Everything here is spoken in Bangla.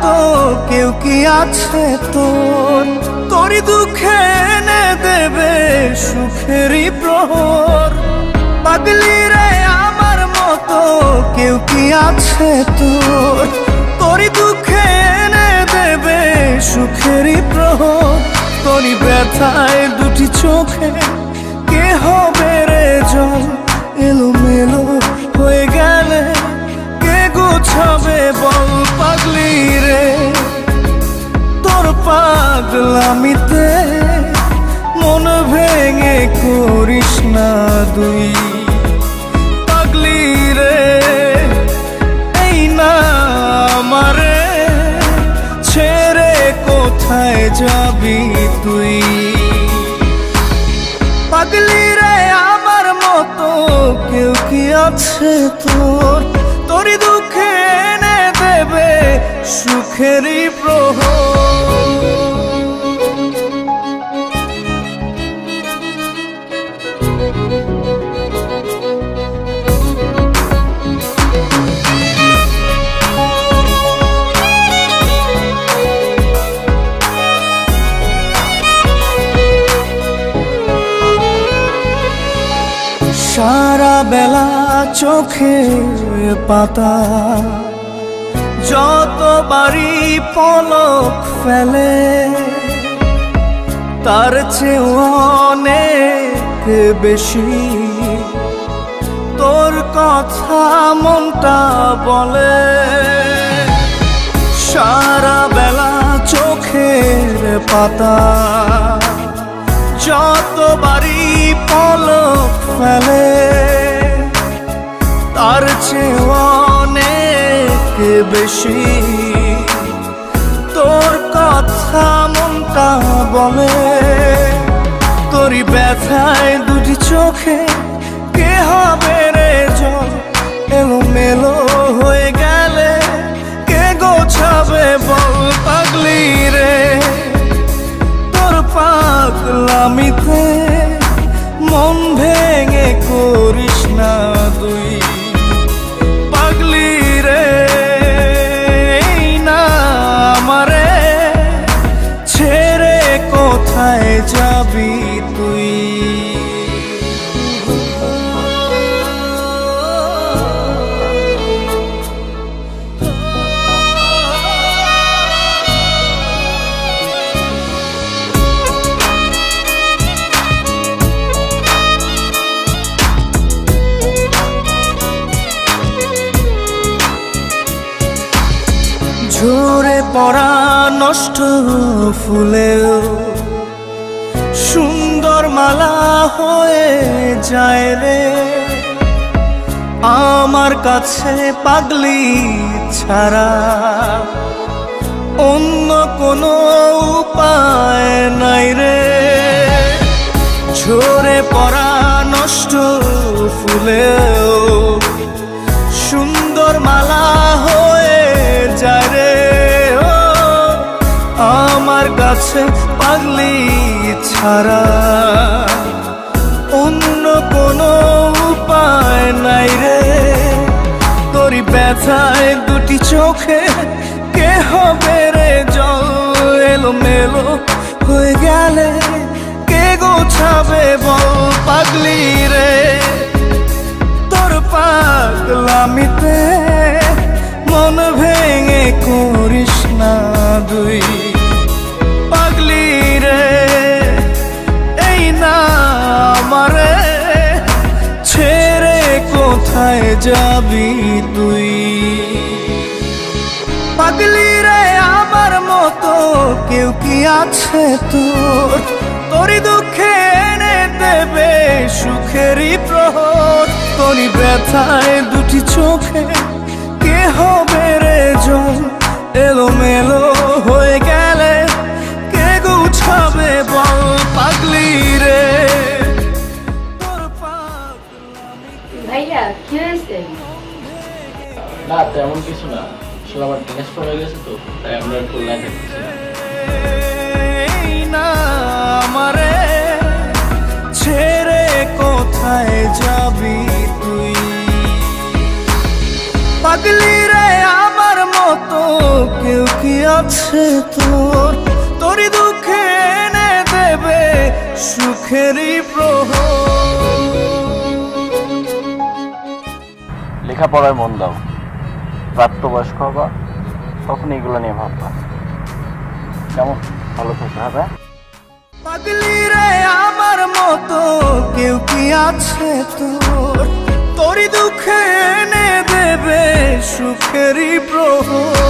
মতো কেউ কি আছে তোর? তোরই দুঃখে এনে দেবে সুখেরই প্রহর। পাগলি রে আমার মতো কেউ কি আছে তোর? তোরই দুঃখে এনে দেবে সুখেরই প্রহর। তোরই ব্যথায় দুটি চোখে কে হবে রে জল? এলোমেলো হয়ে গেলে কে গোছাবে বল? পাগলি রে তোর পাগলামিতে মন ভেঙে করিস না দুই। পাগলি রে এই না আমারে ছেড়ে কোথায় যাবি তুই? পাগলি রে আমার মতো কেউ কি আছে তোর? তোরই দুঃখে এনে দেবে সুখেরই প্রহর। সারা বেলা চোখে পাতা যতবারই পলক ফেলে, তার চেয়ে অনেক বেশি তোর কথা মনটা বলে। সারা বেলা চোখের পাতা যতবারই পলক ফেলে, তার চেয়ে অনেক বেশি তোর কথা মনটা বলে। তোরই ব্যথায় দুটি চোখে কে হবে রে জল? এলোমেলো হয়ে গেলে কে গোছাবে বল? পাগলি রে তোর পাগলামিতে মন ভেঙে করিস না দুই। পাগলি রে এই না আমারে ছেড়ে কোথায় যাবি তুই? ঝরে পড়া নষ্ট ফুলেও সুন্দর মালা হয়ে যায় রে আমার কাছে। পাগলি ছাড়া অন্য কোনো উপায় নাই রে। ঝরে পড়া নষ্ট ফুলেও সুন্দর মালা হয়ে যায় রে আমার কাছে। পাগলি ছাড়া অন্য কোনো উপায় নাই রে। তোরই ব্যথায় দুটি চোখে কে হবে রে জল? এলোমেলো হয়ে গেলে কে গোছাবে বল? পাগলি রে তোর পাগলামিতে মন ভেঙে করিস না দুই। পাগলি রে এই না আমারে ছেড়ে কোথায় যাবি তুই? পাগলি রে আমার মতো কেউ কি আছে তোর? তোরই দুঃখে এনে দেবে সুখেরই প্রহর। তোরই ব্যথায় দুটি চোখে কে হবে রে জল? এলোমেলো হয়ে গেলে কে গুছাবে বল? পাগলি রে তোর ভাইয়া কি হয়েছে? না তেমন কিছু না, আসলে আমার ট্রান্সফার হয়ে গেছে তো, তাই আমরা একটু লাইনে না আমারে ছেড়ে কোথায় যাবি তুই? পাগলি রে আমার মতো কেউ কি আছে তোর, তোরই দুঃখে এনে দেবে সুখেরই প্রহর। লেখাপড়ায় মন দাও, প্রাপ্তবয়স্ক হবা, তখন এগুলো নিয়ে ভাববা। কেমন? ভালো থাকবে। হ্যাঁ, পাগলি রে আমার মতো কেউ কি আছে তোর, তোরই দুঃখে এনে দেবে সুখেরই প্রহর।